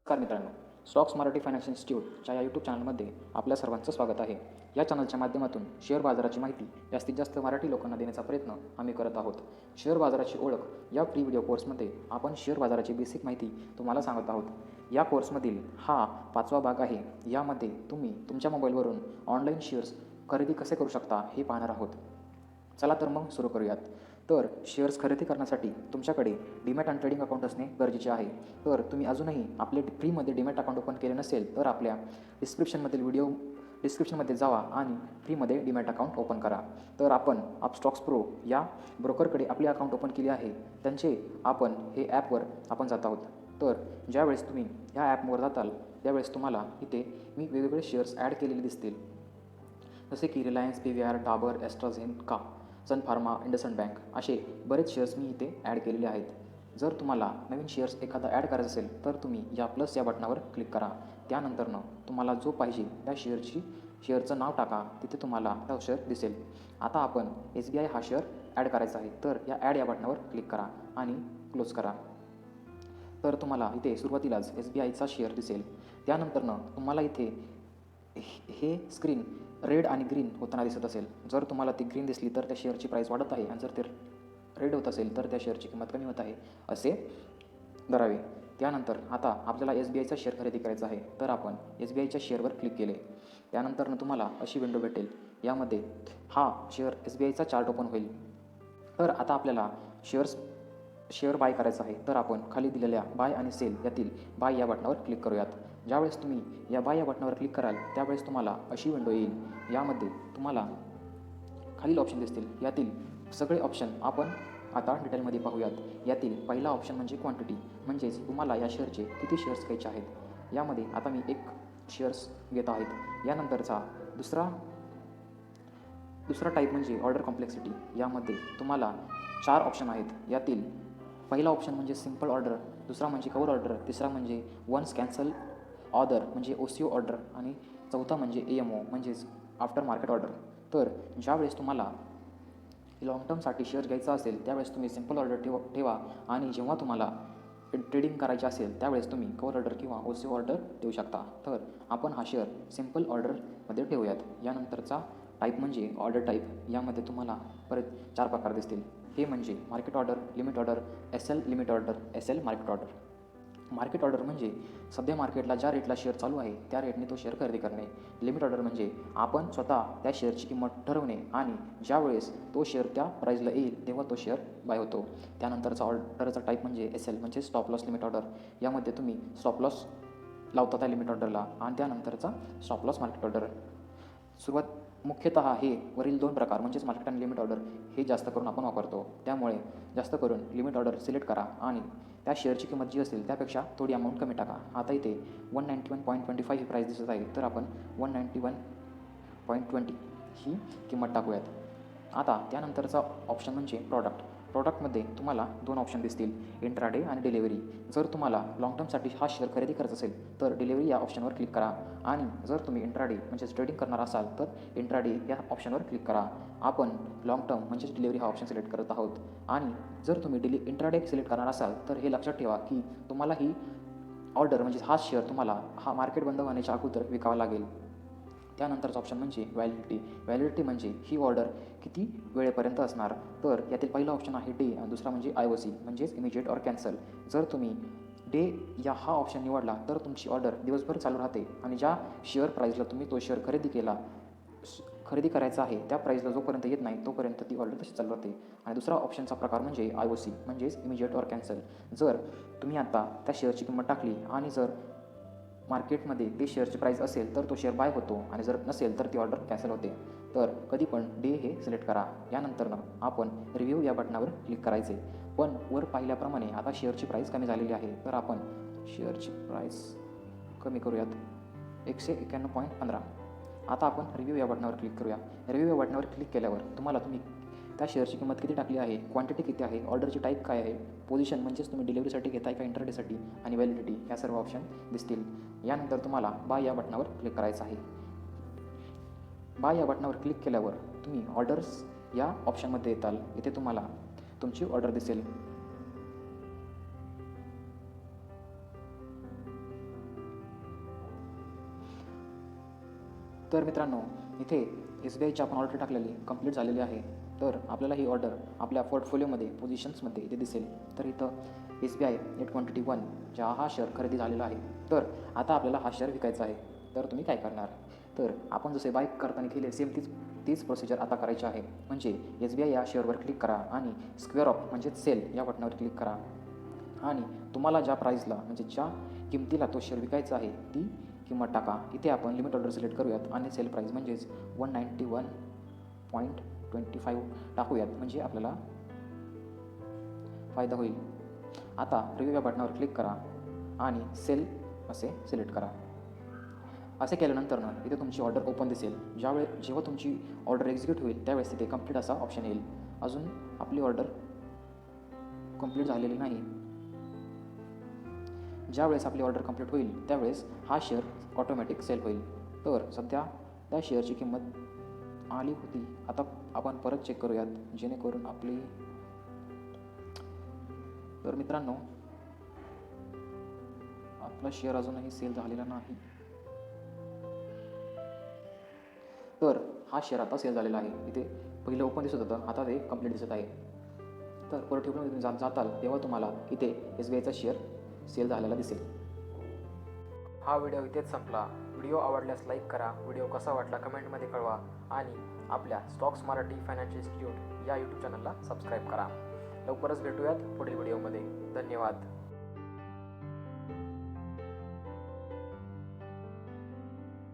नमस्कार मित्रांनो, stocks Marathi finance इन्स्टिट्यूटच्या या यूट्यूब चॅनलमध्ये आपल्या सर्वांचं स्वागत आहे. या चॅनलच्या माध्यमातून शेअर बाजाराची माहिती जास्तीत जास्त मराठी लोकांना देण्याचा प्रयत्न आम्ही करत आहोत. शेअर बाजाराची ओळख या फ्री व्हिडिओ कोर्समध्ये आपण शेअर बाजाराची बेसिक माहिती तुम्हाला सांगत आहोत. या कोर्समधील हा 5वा भाग आहे. यामध्ये तुम्ही तुमच्या मोबाईलवरून ऑनलाईन शेअर्स खरेदी कसे करू शकता हे पाहणार आहोत. चला तर मग सुरू करूयात. तर शेअर्स खरेदी करण्यासाठी तुमच्याकडे डीमॅट आणि ट्रेडिंग अकाउंट असणे गरजेचे आहे. तर तुम्ही अजूनही आपले फ्रीमध्ये डीमॅट अकाउंट ओपन केले नसेल तर आपल्या डिस्क्रिप्शनमध्ये जावा आणि फ्रीमध्ये डीमॅट अकाउंट ओपन करा. तर आपण स्टॉक्स प्रो या ब्रोकरकडे आपले अकाउंट ओपन केले आहे. त्यांचे आपण हे ॲपवर आपण जात आहोत. तर ज्यावेळेस तुम्ही ह्या ॲपवर जाताल त्यावेळेस तुम्हाला इथे मी वेगवेगळे शेअर्स ॲड केलेले दिसतील, जसे की रिलायन्स, PVR, डाबर, ॲस्ट्राझेनेका, सन फार्मा, इंडसइंड बँक असे बरेच शेअर्स मी इथे ॲड केलेले आहेत. जर तुम्हाला नवीन शेअर्स एखादा ॲड करायचा असेल तर तुम्ही या प्लस या बटनावर क्लिक करा. त्यानंतरनं तुम्हाला जो पाहिजे त्या शेअरचं नाव टाका, तिथे तुम्हाला तो शेअर दिसेल. आता आपण SBI हा शेअर ॲड करायचा आहे. तर या ॲड या बटनावर क्लिक करा आणि क्लोज करा. तर तुम्हाला इथे सुरुवातीलाच SBIचा शेअर दिसेल. त्यानंतरनं तुम्हाला इथे हे स्क्रीन रेड आणि ग्रीन होताना दिसत असेल. जर तुम्हाला ती ग्रीन दिसली तर त्या शेअरची प्राईस वाढत आहे आणि जर ते रेड होत असेल तर त्या शेअरची किंमत कमी होत आहे असे धरावे. त्यानंतर आता आपल्याला SBIचा शेअर खरेदी करायचा आहे. तर आपण SBIच्या शेअरवर क्लिक केले. त्यानंतरनं तुम्हाला अशी विंडो भेटेल. यामध्ये हा SBIचा चार्ट ओपन होईल. तर आता आपल्याला शेअर बाय करायचा आहे. तर आपण खाली दिलेल्या बाय आणि सेल यातील बाय या बटनावर क्लिक करूयात. ज्यावेळेस तुम्ही या बाय या बटनावर क्लिक कराल त्यावेळेस तुम्हाला अशी विंडो येईल. यामध्ये तुम्हाला खालील ऑप्शन दिसतील. यातील सगळे ऑप्शन आपण आता डिटेलमध्ये पाहूयात. यातील पहिला ऑप्शन म्हणजे क्वांटिटी, म्हणजेच तुम्हाला या शेअरचे किती शेअर्स घ्यायचे आहेत. यामध्ये आता मी 1 शेअर्स घेत आहेत. यानंतरचा दुसरा टाईप म्हणजे ऑर्डर कॉम्प्लेक्सिटी. यामध्ये तुम्हाला 4 ऑप्शन आहेत. यातील पहिला ऑप्शन म्हणजे सिम्पल ऑर्डर, दुसरा म्हणजे कवर ऑर्डर, तिसरा म्हणजे वन्स कॅन्सल ऑर्डर म्हणजे OCO ऑर्डर आणि चौथा म्हणजे AMO म्हणजेच आफ्टर मार्केट ऑर्डर. तर ज्यावेळेस तुम्हाला लॉंग टर्मसाठी शेअर घ्यायचा असेल त्यावेळेस तुम्ही सिम्पल ऑर्डर ठेवा आणि जेव्हा तुम्हाला ट्रेडिंग करायचे असेल त्यावेळेस तुम्ही कवर ऑर्डर किंवा OCO ऑर्डर देऊ शकता. तर आपण हा शेअर सिम्पल ऑर्डरमध्ये ठेवूयात. यानंतरचा टाईप म्हणजे ऑर्डर टाईप. यामध्ये तुम्हाला परत 4 प्रकार दिसतील. हे म्हणजे market order, limit order, SL limit order, SL market order. Market order म्हणजे सध्या मार्केटला ज्या रेटला शेअर चालू आहे त्या रेटने तो शेअर खरेदी करणे. लिमिट ऑर्डर म्हणजे आपण स्वतः त्या शेअरची किंमत ठरवणे आणि ज्यावेळेस तो शेअर त्या प्राईजला येईल तेव्हा तो शेअर बाय होतो. त्यानंतरचा ऑर्डरचा टाईप म्हणजे SL म्हणजे स्टॉप लॉस लिमिट ऑर्डर. यामध्ये तुम्ही स्टॉप लॉस लावता त्या लिमिट ऑर्डरला आणि त्यानंतरचा स्टॉप लॉस मार्केट ऑर्डर. मुख्यतः हे वरील 2 प्रकार म्हणजेच मार्केट आणि लिमिट ऑर्डर हे जास्त करून आपण वापरतो. त्यामुळे जास्त करून लिमिट ऑर्डर सिलेक्ट करा आणि त्या शेअरची किंमत जी असेल त्यापेक्षा थोडी अमाऊंट कमी टाका. आता इथे 191.25 ही प्राईस दिसत आहे. तर आपण 191.20 ही किंमत टाकूयात. आता त्यानंतरचा ऑप्शन म्हणजे प्रॉडक्टमध्ये तुम्हाला 2 ऑप्शन दिसतील, इंट्राडे आणि डिलिव्हरी. जर तुम्हाला लॉंग टर्मसाठी हा शेअर खरेदी करायचा असेल तर डिलिव्हरी या ऑप्शनवर क्लिक करा आणि जर तुम्ही इंट्राडे म्हणजेच ट्रेडिंग करणार असाल तर इंट्राडे या ऑप्शनवर क्लिक करा. आपण लॉंग टर्म म्हणजेच डिलिव्हरी हा ऑप्शन सिलेक्ट करत आहोत आणि जर तुम्ही इंट्राडे सिलेक्ट करणार असाल तर हे लक्षात ठेवा की तुम्हाला ही ऑर्डर म्हणजे हा शेअर तुम्हाला हा मार्केट बंद होण्याच्या अगोदर विकावा लागेल. त्यानंतरचा ऑप्शन म्हणजे व्हॅलिडिटी म्हणजे ही ऑर्डर किती वेळेपर्यंत असणार. तर यातील पहिला ऑप्शन आहे डे आणि दुसरा म्हणजे IOC म्हणजेच इमिजिएट ऑर कॅन्सल. जर तुम्ही डे या हा ऑप्शन निवडला तर तुमची ऑर्डर दिवसभर चालू राहते आणि ज्या शेअर प्राईजला तुम्ही तो शेअर खरेदी करायचा आहे त्या प्राईजला जोपर्यंत येत नाही तोपर्यंत ती ऑर्डर तशी चालू राहते. आणि दुसरा ऑप्शनचा प्रकार म्हणजे IOC म्हणजेच इमिजिएट ऑर कॅन्सल. जर तुम्ही आता त्या शेअरची किंमत टाकली आणि जर मार्केटमध्ये ते शेअरची प्राईस असेल तर तो शेअर बाय होतो आणि जर नसेल तर ती ऑर्डर कॅन्सल होते. तर कधी पण डे हे सिलेक्ट करा. यानंतरनं आपण रिव्ह्यू या बटनावर क्लिक करायचे. पण वर पाहिल्याप्रमाणे आता शेअरची प्राईस कमी झालेली आहे. तर आपण शेअरची प्राईस कमी करूयात 191.15. आता आपण रिव्ह्यू या बटनावर क्लिक करूया. रिव्ह्यू या बटनावर क्लिक केल्यावर तुम्ही त्या शेअरची किंमत किती टाकली आहे, क्वांटिटी किती आहे, ऑर्डरची टाईप काय आहे, पोझिशन म्हणजेच तुम्ही डिलिव्हरीसाठी घेताय का इंटरडेसाठी आणि व्हॅलिडिटी या सर्व ऑप्शन दिसतील. यानंतर तुम्हाला बाय या बटनावर क्लिक करायचं आहे. बाय या बटनावर क्लिक केल्यावर तुम्ही ऑर्डर्स या ऑप्शनमध्ये येताल. इथे तुम्हाला तुमची ऑर्डर दिसेल. तर मित्रांनो, इथे SBIची आपण ऑर्डर टाकलेली कंप्लीट झालेली आहे. तर आपल्याला ही ऑर्डर आपल्या पोर्टफोलिओमध्ये पोझिशन्समध्ये इथे दिसेल. तर इथं SBI नेट क्वांटिटी 1 ज्या हा शेअर खरेदी झालेला आहे. तर आता आपल्याला हा शेअर विकायचा आहे. तर तुम्ही काय करणार? तर आपण जसे बाय करताना केले सेम तीच प्रोसिजर आता करायची आहे. म्हणजे SBI या शेअरवर क्लिक करा आणि स्क्वेअर ऑफ म्हणजेच सेल या बटनावर क्लिक करा आणि तुम्हाला ज्या प्राईसला म्हणजे ज्या किमतीला तो शेअर विकायचा आहे ती किंमत टाका. इथे आपण लिमिट ऑर्डर सिलेक्ट करूयात आणि सेल प्राईस म्हणजेच 191.25 टाकूयात म्हणजे आपल्याला फायदा होईल. आता प्रिव्ह्यू या बटनावर क्लिक करा आणि सेल असे सिलेक्ट करा. असे केल्यानंतर इथे तुमची ऑर्डर ओपन दिसेल. जेव्हा तुमची ऑर्डर एक्झिक्यूट होईल त्यावेळेस तिथे कंप्लीट असा ऑप्शन येईल. अजून आपली ऑर्डर कंप्लीट झालेली नाही. ज्यावेळेस आपली ऑर्डर कंप्लीट होईल त्यावेळेस हा शेअर ऑटोमॅटिक सेल होईल. तर सध्या त्या शेअरची किंमत आली होती. आता आपण परत चेक करूयात जेणेकरून आपली. तर मित्रांनो, आपला शेअर अजूनही सेल झालेला नाही. तर हा शेअर आता सेल झालेला आहे. इथे पहिलं ओपन दिसत होतं, आता ते कंप्लीट दिसत आहे. तर पोर्टफोलिओमध्ये तुम्ही जाताल तेव्हा तुम्हाला इथे SBIचा शेअर सेल झालेला दिसेल. हा व्हिडिओ इथेच संपला. व्हिडिओ आवडल्यास लाईक करा. व्हिडिओ कसा वाटला कमेंटमध्ये कळवा आणि आपल्या स्टॉक्स मराठी फायनान्शियल इन्स्टिट्यूट या यूट्यूब चॅनलला सबस्क्राईब करा. लवकरच भेटूयात पुढील व्हिडिओमध्ये. धन्यवाद.